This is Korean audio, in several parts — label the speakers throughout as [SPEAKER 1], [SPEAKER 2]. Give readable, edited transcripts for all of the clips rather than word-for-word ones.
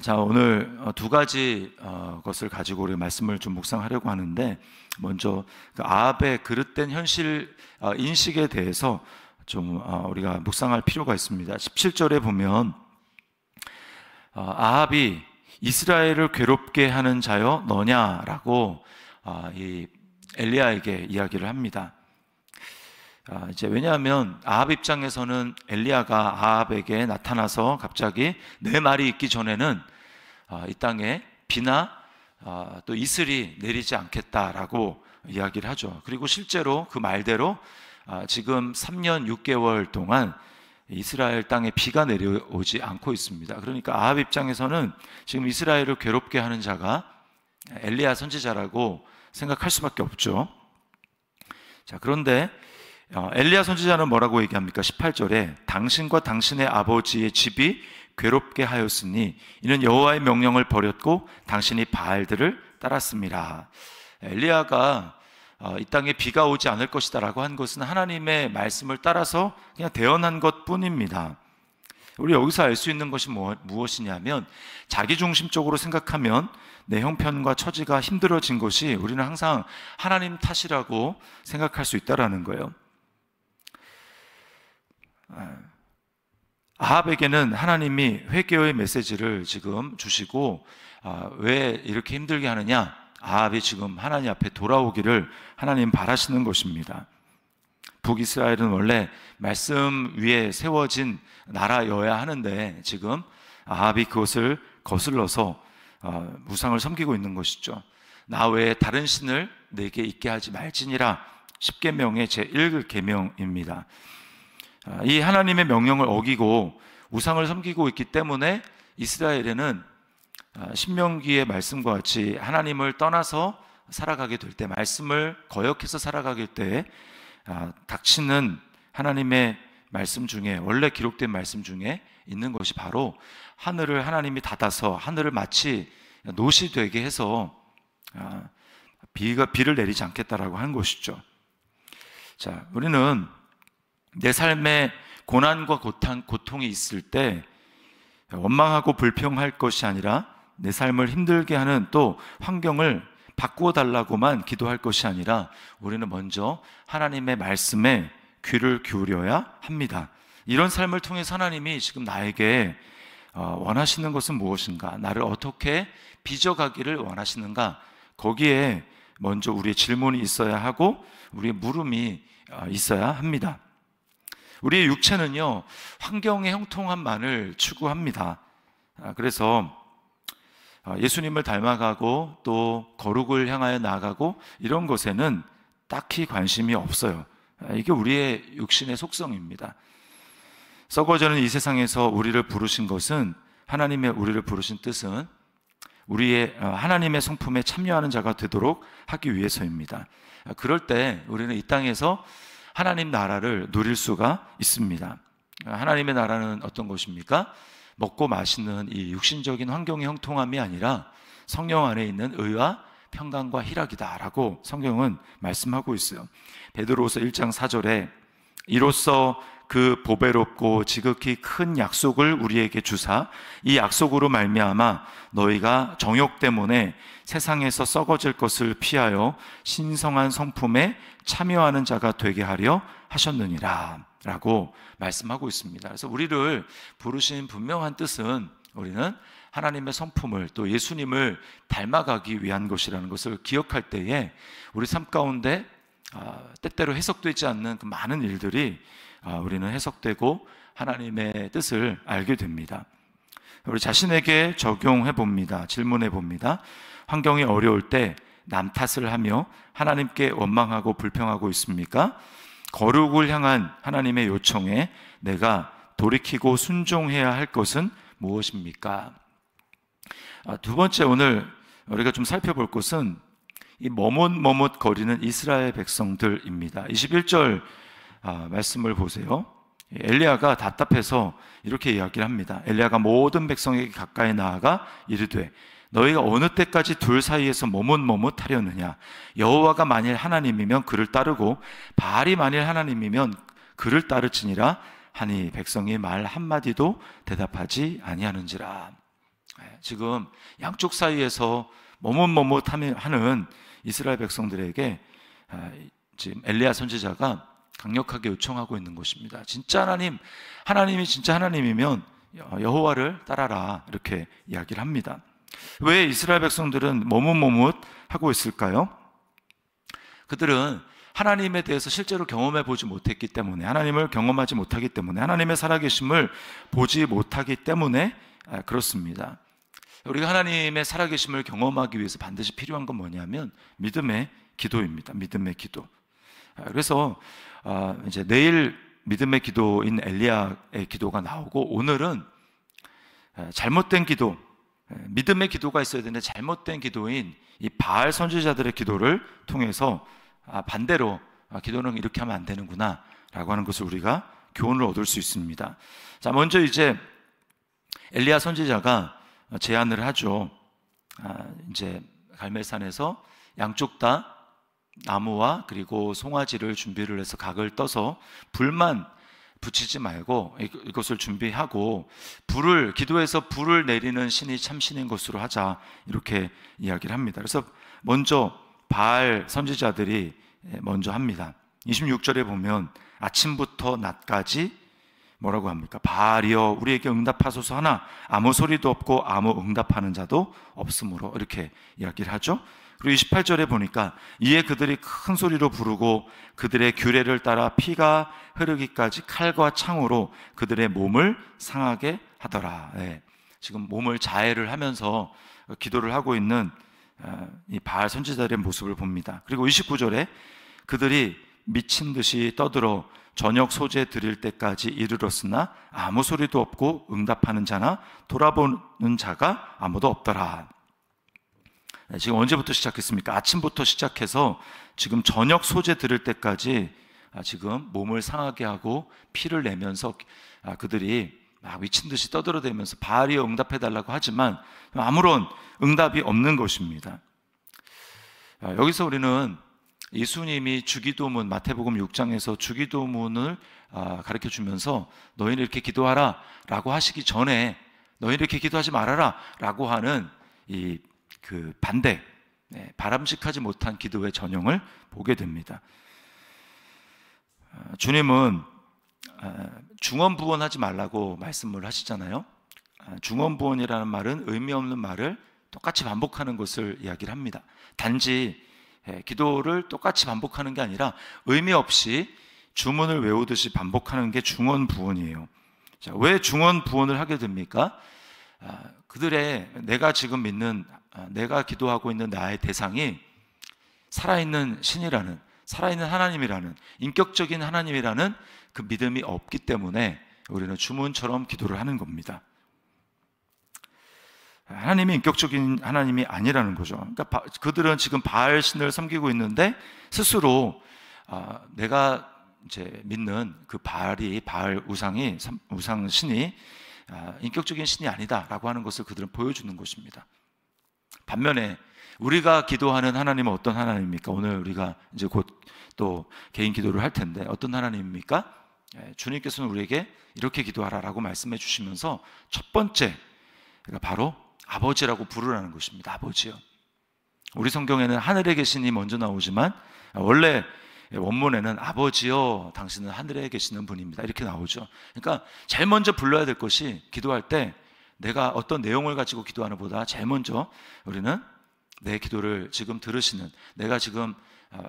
[SPEAKER 1] 자, 오늘 두 가지 것을 가지고 우리 말씀을 좀 묵상하려고 하는데, 먼저 그 아합의 그릇된 현실 인식에 대해서 좀 우리가 묵상할 필요가 있습니다. 17절에 보면 아합이 이스라엘을 괴롭게 하는 자여 너냐라고 이 엘리야에게 이야기를 합니다. 이제 왜냐하면 아합 입장에서는 엘리야가 아합에게 나타나서 갑자기 내 말이 있기 전에는 이 땅에 비나 또 이슬이 내리지 않겠다라고 이야기를 하죠. 그리고 실제로 그 말대로 지금 3년 6개월 동안 이스라엘 땅에 비가 내려오지 않고 있습니다. 그러니까 아합 입장에서는 지금 이스라엘을 괴롭게 하는 자가 엘리야 선지자라고 생각할 수밖에 없죠. 자, 그런데 엘리야 선지자는 뭐라고 얘기합니까? 18절에 당신과 당신의 아버지의 집이 괴롭게 하였으니 이는 여호와의 명령을 버렸고 당신이 바알들을 따랐습니다. 엘리야가 이 땅에 비가 오지 않을 것이다 라고 한 것은 하나님의 말씀을 따라서 그냥 대언한 것 뿐입니다. 우리 여기서 알 수 있는 것이 무엇이냐면, 자기중심적으로 생각하면 내 형편과 처지가 힘들어진 것이 우리는 항상 하나님 탓이라고 생각할 수 있다는 거예요. 아합에게는 하나님이 회개의 메시지를 지금 주시고, 왜 이렇게 힘들게 하느냐? 아합이 지금 하나님 앞에 돌아오기를 하나님 바라시는 것입니다. 북이스라엘은 원래 말씀 위에 세워진 나라여야 하는데 지금 아합이 그것을 거슬러서 우상을 섬기고 있는 것이죠. 나 외에 다른 신을 내게 있게 하지 말지니라, 10계명의 제1계명입니다. 이 하나님의 명령을 어기고 우상을 섬기고 있기 때문에 이스라엘에는 신명기의 말씀과 같이 하나님을 떠나서 살아가게 될 때, 말씀을 거역해서 살아가게 때 닥치는 하나님의 말씀 중에, 원래 기록된 말씀 중에 있는 것이 바로 하늘을 하나님이 닫아서 하늘을 마치 노시 되게 해서 비를 내리지 않겠다라고 하는 것이죠. 자, 우리는 내 삶에 고난과 고통이 있을 때 원망하고 불평할 것이 아니라, 내 삶을 힘들게 하는 또 환경을 바꾸어 달라고만 기도할 것이 아니라, 우리는 먼저 하나님의 말씀에 귀를 기울여야 합니다. 이런 삶을 통해서 하나님이 지금 나에게 원하시는 것은 무엇인가, 나를 어떻게 빚어가기를 원하시는가, 거기에 먼저 우리의 질문이 있어야 하고 우리의 물음이 있어야 합니다. 우리의 육체는요, 환경의 형통함만을 추구합니다. 그래서 예수님을 닮아가고 또 거룩을 향하여 나아가고 이런 것에는 딱히 관심이 없어요. 이게 우리의 육신의 속성입니다. 썩어지는 이 세상에서 우리를 부르신 것은, 하나님의 우리를 부르신 뜻은 우리의 하나님의 성품에 참여하는 자가 되도록 하기 위해서입니다. 그럴 때 우리는 이 땅에서 하나님 나라를 누릴 수가 있습니다. 하나님의 나라는 어떤 것입니까? 먹고 마시는 이 육신적인 환경의 형통함이 아니라 성령 안에 있는 의와 평강과 희락이다라고 성경은 말씀하고 있어요. 베드로후서 1장 4절에 이로써 그 보배롭고 지극히 큰 약속을 우리에게 주사 이 약속으로 말미암아 너희가 정욕 때문에 세상에서 썩어질 것을 피하여 신성한 성품에 참여하는 자가 되게 하려 하셨느니라 라고 말씀하고 있습니다. 그래서 우리를 부르신 분명한 뜻은, 우리는 하나님의 성품을, 또 예수님을 닮아가기 위한 것이라는 것을 기억할 때에 우리 삶 가운데 때때로 해석되지 않는 그 많은 일들이 우리는 해석되고 하나님의 뜻을 알게 됩니다. 우리 자신에게 적용해 봅니다. 질문해 봅니다. 환경이 어려울 때 남 탓을 하며 하나님께 원망하고 불평하고 있습니까? 거룩을 향한 하나님의 요청에 내가 돌이키고 순종해야 할 것은 무엇입니까? 두 번째, 오늘 우리가 좀 살펴볼 것은 이 머뭇머뭇거리는 이스라엘 백성들입니다. 21절 말씀을 보세요. 엘리야가 답답해서 이렇게 이야기를 합니다. 엘리야가 모든 백성에게 가까이 나아가 이르되 너희가 어느 때까지 둘 사이에서 머뭇머뭇하려느냐? 여호와가 만일 하나님이면 그를 따르고 바알이 만일 하나님이면 그를 따르지니라 하니 백성이 말 한마디도 대답하지 아니하는지라. 지금 양쪽 사이에서 머뭇머뭇하는 이스라엘 백성들에게 지금 엘리야 선지자가 강력하게 요청하고 있는 것입니다. 진짜 하나님이 진짜 하나님이면 여호와를 따라라, 이렇게 이야기를 합니다. 왜 이스라엘 백성들은 머뭇머뭇하고 있을까요? 그들은 하나님에 대해서 실제로 경험해 보지 못했기 때문에, 하나님을 경험하지 못하기 때문에, 하나님의 살아계심을 보지 못하기 때문에 그렇습니다. 우리가 하나님의 살아계심을 경험하기 위해서 반드시 필요한 건 뭐냐면 믿음의 기도입니다. 믿음의 기도. 그래서 이제 내일 믿음의 기도인 엘리야의 기도가 나오고, 오늘은 잘못된 기도, 믿음의 기도가 있어야 되는데 잘못된 기도인 이 바알 선지자들의 기도를 통해서 반대로 기도는 이렇게 하면 안 되는구나 라고 하는 것을 우리가 교훈을 얻을 수 있습니다. 자, 먼저 이제 엘리야 선지자가 제안을 하죠. 이제 갈멜산에서 양쪽 다 나무와 그리고 송아지를 준비를 해서 각을 떠서 불만 붙이지 말고 이것을 준비하고 기도해서 불을 내리는 신이 참신인 것으로 하자, 이렇게 이야기를 합니다. 그래서 먼저 바알 선지자들이 먼저 합니다. 26절에 보면 아침부터 낮까지 뭐라고 합니까? 바알이여 우리에게 응답하소서 하나 아무 소리도 없고 아무 응답하는 자도 없으므로, 이렇게 이야기를 하죠. 그리고 28절에 보니까 이에 그들이 큰 소리로 부르고 그들의 규례를 따라 피가 흐르기까지 칼과 창으로 그들의 몸을 상하게 하더라. 지금 몸을 자해를 하면서 기도를 하고 있는 이 바알 선지자들의 모습을 봅니다. 그리고 29절에 그들이 미친 듯이 떠들어 저녁 소재 드릴 때까지 이르렀으나 아무 소리도 없고 응답하는 자나 돌아보는 자가 아무도 없더라. 지금 언제부터 시작했습니까? 아침부터 시작해서 지금 저녁 소재 들을 때까지 지금 몸을 상하게 하고 피를 내면서 그들이 막 미친 듯이 떠들어대면서 바알이 응답해달라고 하지만 아무런 응답이 없는 것입니다. 여기서 우리는 예수님이 주기도문, 마태복음 6장에서 주기도문을 가르쳐 주면서 너희는 이렇게 기도하라 라고 하시기 전에 너희는 이렇게 기도하지 말아라 라고 하는 그 반대, 바람직하지 못한 기도의 전형을 보게 됩니다. 주님은 중언부언하지 말라고 말씀을 하시잖아요. 중언부언이라는 말은 의미 없는 말을 똑같이 반복하는 것을 이야기를 합니다. 단지 기도를 똑같이 반복하는 게 아니라 의미 없이 주문을 외우듯이 반복하는 게 중언부언이에요. 자, 왜 중언부언을 하게 됩니까? 내가 지금 믿는, 내가 기도하고 있는 나의 대상이 살아있는 신이라는, 살아있는 하나님이라는, 인격적인 하나님이라는 그 믿음이 없기 때문에 우리는 주문처럼 기도를 하는 겁니다. 하나님이 인격적인 하나님이 아니라는 거죠. 그러니까 그들은 지금 바알 신을 섬기고 있는데 스스로 내가 이제 믿는 그 바알 우상 신이 인격적인 신이 아니다라고 하는 것을 그들은 보여주는 것입니다. 반면에 우리가 기도하는 하나님은 어떤 하나님입니까? 오늘 우리가 이제 곧 또 개인 기도를 할 텐데 어떤 하나님입니까? 주님께서는 우리에게 이렇게 기도하라라고 말씀해 주시면서 첫 번째 바로 아버지라고 부르라는 것입니다. 아버지요. 우리 성경에는 하늘에 계시니 먼저 나오지만 원래 원문에는 아버지요 당신은 하늘에 계시는 분입니다 이렇게 나오죠. 그러니까 제일 먼저 불러야 될 것이, 기도할 때 내가 어떤 내용을 가지고 기도하는 보다 제일 먼저 우리는 내 기도를 지금 들으시는, 내가 지금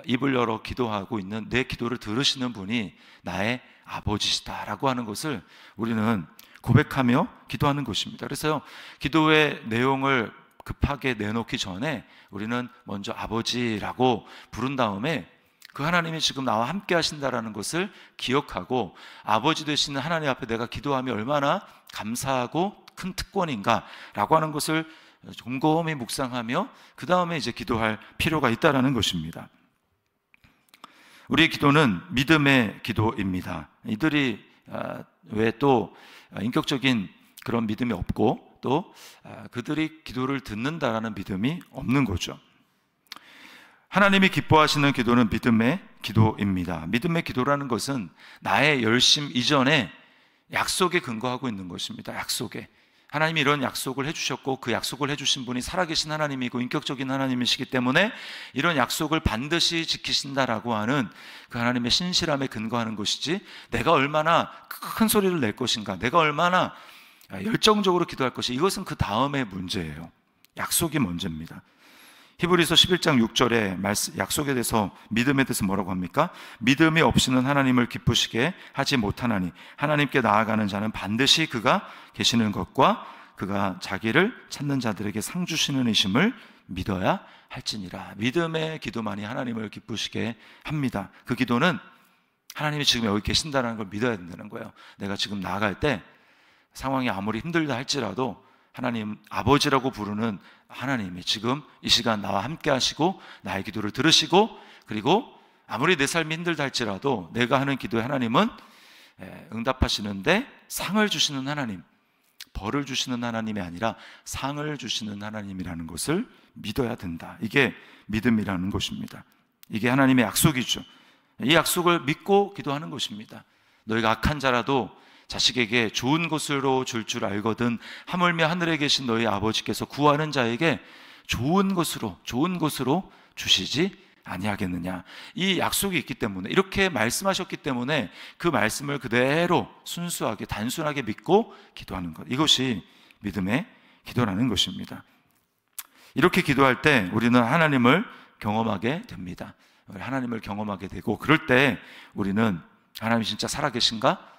[SPEAKER 1] 입을 열어 기도하고 있는 내 기도를 들으시는 분이 나의 아버지시다라고 하는 것을 우리는 고백하며 기도하는 것입니다. 그래서 기도의 내용을 급하게 내놓기 전에 우리는 먼저 아버지라고 부른 다음에 그 하나님이 지금 나와 함께 하신다라는 것을 기억하고, 아버지 되시는 하나님 앞에 내가 기도하며 얼마나 감사하고 큰 특권인가라고 하는 것을 곰곰이 묵상하며 그 다음에 이제 기도할 필요가 있다라는 것입니다. 우리의 기도는 믿음의 기도입니다. 이들이 왜 또 인격적인 그런 믿음이 없고 또 그들이 기도를 듣는다라는 믿음이 없는 거죠. 하나님이 기뻐하시는 기도는 믿음의 기도입니다. 믿음의 기도라는 것은 나의 열심 이전에 약속에 근거하고 있는 것입니다. 약속에. 하나님이 이런 약속을 해주셨고 그 약속을 해주신 분이 살아계신 하나님이고 인격적인 하나님이시기 때문에 이런 약속을 반드시 지키신다라고 하는 그 하나님의 신실함에 근거하는 것이지, 내가 얼마나 큰 소리를 낼 것인가, 내가 얼마나 열정적으로 기도할 것이, 이것은 그 다음의 문제예요. 약속이 먼저입니다. 히브리서 11장 6절에 약속에 대해서, 믿음에 대해서 뭐라고 합니까? 믿음이 없이는 하나님을 기쁘시게 하지 못하나니 하나님께 나아가는 자는 반드시 그가 계시는 것과 그가 자기를 찾는 자들에게 상 주시는 이심을 믿어야 할지니라. 믿음의 기도만이 하나님을 기쁘시게 합니다. 그 기도는 하나님이 지금 여기 계신다는 걸 믿어야 된다는 거예요. 내가 지금 나아갈 때 상황이 아무리 힘들다 할지라도 하나님 아버지라고 부르는 하나님이 지금 이 시간 나와 함께 하시고 나의 기도를 들으시고, 그리고 아무리 내 삶이 힘들다 할지라도 내가 하는 기도에 하나님은 응답하시는데 상을 주시는 하나님, 벌을 주시는 하나님이 아니라 상을 주시는 하나님이라는 것을 믿어야 된다. 이게 믿음이라는 것입니다. 이게 하나님의 약속이죠. 이 약속을 믿고 기도하는 것입니다. 너희가 악한 자라도 자식에게 좋은 것으로 줄 줄 알거든 하물며 하늘에 계신 너희 아버지께서 구하는 자에게 좋은 것으로 주시지 아니하겠느냐. 이 약속이 있기 때문에, 이렇게 말씀하셨기 때문에 그 말씀을 그대로 순수하게 단순하게 믿고 기도하는 것, 이것이 믿음의 기도라는 것입니다. 이렇게 기도할 때 우리는 하나님을 경험하게 됩니다. 하나님을 경험하게 되고, 그럴 때 우리는 하나님이 진짜 살아계신가?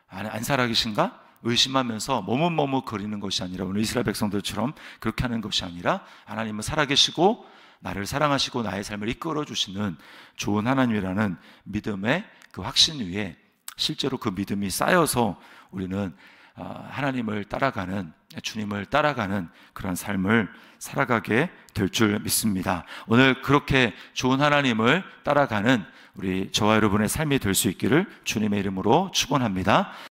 [SPEAKER 1] 안 살아계신가? 의심하면서 머뭇머뭇거리는 것이 아니라, 오늘 이스라엘 백성들처럼 그렇게 하는 것이 아니라, 하나님은 살아계시고 나를 사랑하시고 나의 삶을 이끌어 주시는 좋은 하나님이라는 믿음의 그 확신 위에 실제로 그 믿음이 쌓여서 우리는 하나님을 따라가는, 주님을 따라가는 그런 삶을 살아가게 될 줄 믿습니다. 오늘 그렇게 좋은 하나님을 따라가는 우리 저와 여러분의 삶이 될 수 있기를 주님의 이름으로 축원합니다.